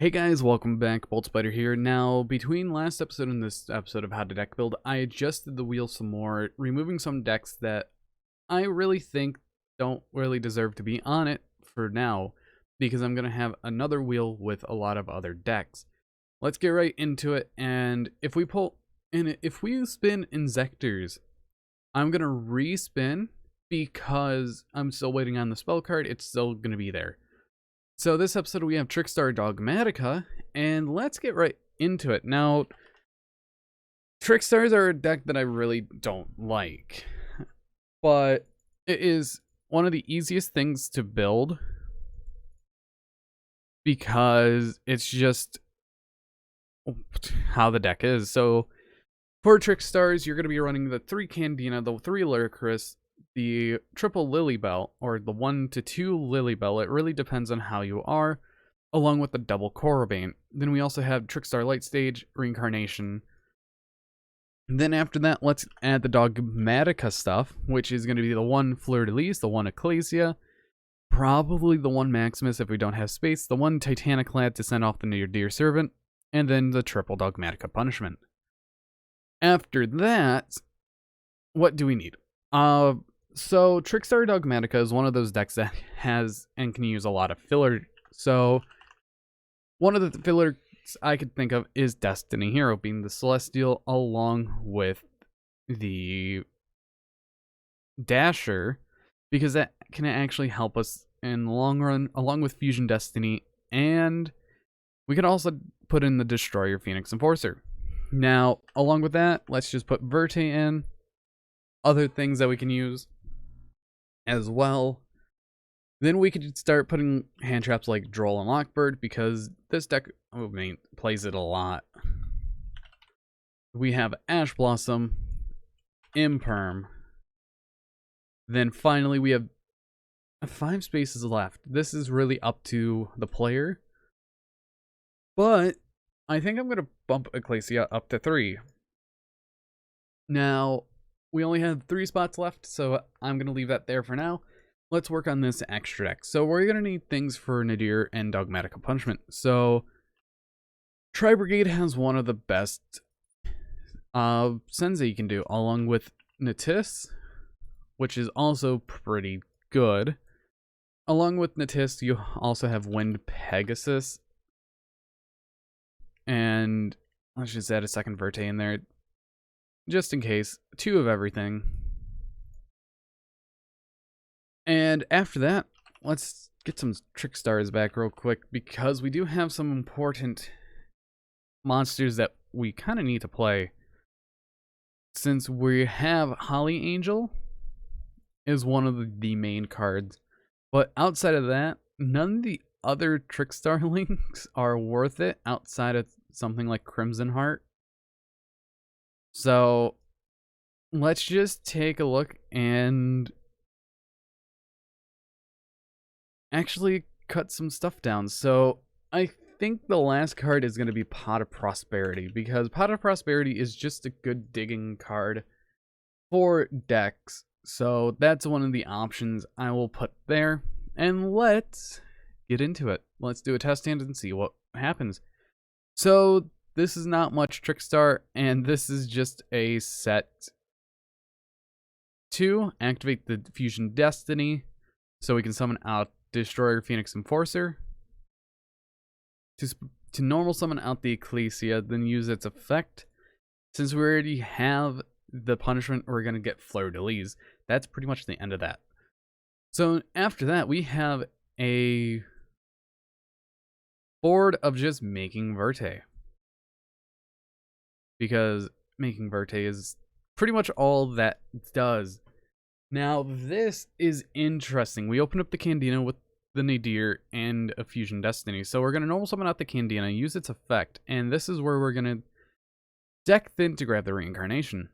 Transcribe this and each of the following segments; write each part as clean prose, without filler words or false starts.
Hey guys, welcome back. Bolt Spider here. Now, between last episode and this episode of How to Deck Build, I adjusted the wheel some more, removing some decks that I really think don't really deserve to be on it for now, because I'm going to have another wheel with a lot of other decks. Let's get right into it, and if we spin Inzectors, I'm going to respin because I'm still waiting on the spell card. It's still going to be there. So this episode we have Trickstar Dogmatika, and let's get right into it. Now, Trickstars are a deck that I really don't like, but it is one of the easiest things to build because it's just how the deck is. So for Trickstars, you're going to be running the 3 Candina, the 3 Luricris, the triple Lilybell, or the 1-2 Lilybell, it really depends on how you are, along with the double Corobane. Then we also have Trickstar Light Stage, Reincarnation. And then after that, let's add the Dogmatika stuff, which is going to be the 1 Fleur-de-Lis, the 1 Ecclesia, probably the 1 Maximus if we don't have space, the 1 Titaniclad to send off the Near Dear Servant, and then the triple Dogmatika Punishment. After that, what do we need? So Trickstar Dogmatika is one of those decks that has and can use a lot of filler. So one of the fillers I could think of is Destiny Hero, being the Celestial along with the Dasher, because that can actually help us in the long run, along with Fusion Destiny, and we could also put in the Destroyer Phoenix Enforcer. Now, along with that, let's just put Verte in, other things that we can use as well. Then we could start putting hand traps like Droll and Lockbird, because this deck plays it a lot. We have Ash Blossom, Imperm. Then finally we have 5 spaces left. This is really up to the player, but I think I'm going to bump Ecclesia up to 3. Now, we only have 3 spots left, so I'm going to leave that there for now. Let's work on this extra deck. So we're going to need things for Nadir and Dogmatika Punishment. So Tri-Brigade has one of the best Sensei you can do, along with Natis, which is also pretty good. Along with Natis, you also have Wind Pegasus. And let's just add a second Verte in there, just in case. 2 of everything. And after that, let's get some Trickstars back real quick, because we do have some important monsters that we kind of need to play. Since we have Holly Angel is one of the main cards, but outside of that, none of the other Trickstar links are worth it outside of something like Crimson Heart. So let's just take a look and actually cut some stuff down. So I think the last card is going to be Pot of Prosperity, because Pot of Prosperity is just a good digging card for decks. So that's one of the options I will put there. And let's get into it. Let's do a test hand and see what happens. So this is not much Trickstar, and this is just a set to activate the Fusion Destiny, so we can summon out Destroyer Phoenix Enforcer. To normal summon out the Ecclesia, then use its effect. Since we already have the punishment, we're going to get Fleur-de-Lis. That's pretty much the end of that. So after that, we have a board of just making Verte, because making Verte is pretty much all that does. Now, this is interesting. We open up the Candina with the Nadir and a Fusion Destiny. So we're going to normal summon out the Candina, use its effect, and this is where we're going to deck Thin to grab the Reincarnation.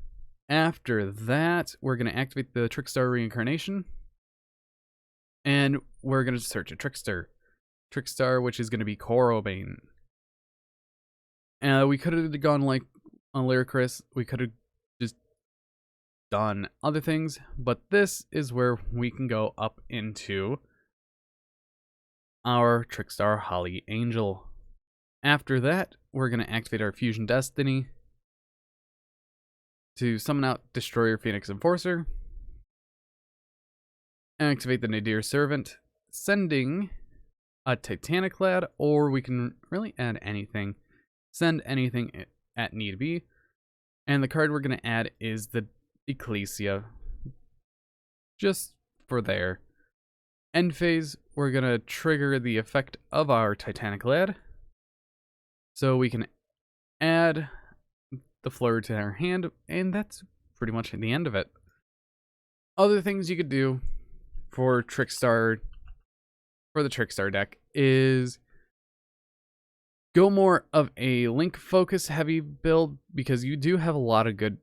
After that, we're going to activate the Trickstar Reincarnation, and we're going to search a Trickstar. Trickstar, which is going to be Corobane. We could have gone like a Lyricris. We could have just done other things, but this is where we can go up into our Trickstar Holly Angel. After that, we're going to activate our Fusion Destiny to summon out Destroyer Phoenix Enforcer. Activate the Nadir Servant, sending a Titaniclad, or we can really add anything. Send anything at need be. And the card we're going to add is the Ecclesia. Just for there. End phase, we're going to trigger the effect of our Titaniclad. So we can add the Fleur to our hand, and that's pretty much the end of it. Other things you could do for Trickstar, for the Trickstar deck, is go more of a link focus heavy build, because you do have a lot of good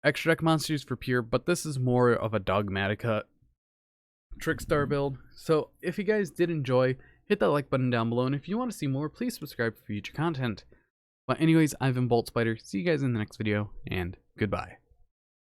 extra deck monsters for pure, but this is more of a Dogmatika Trickstar build. So if you guys did enjoy, hit that like button down below, and if you want to see more, please subscribe for future content. But anyways, I've been Bolt Spider. See you guys in the next video, and goodbye.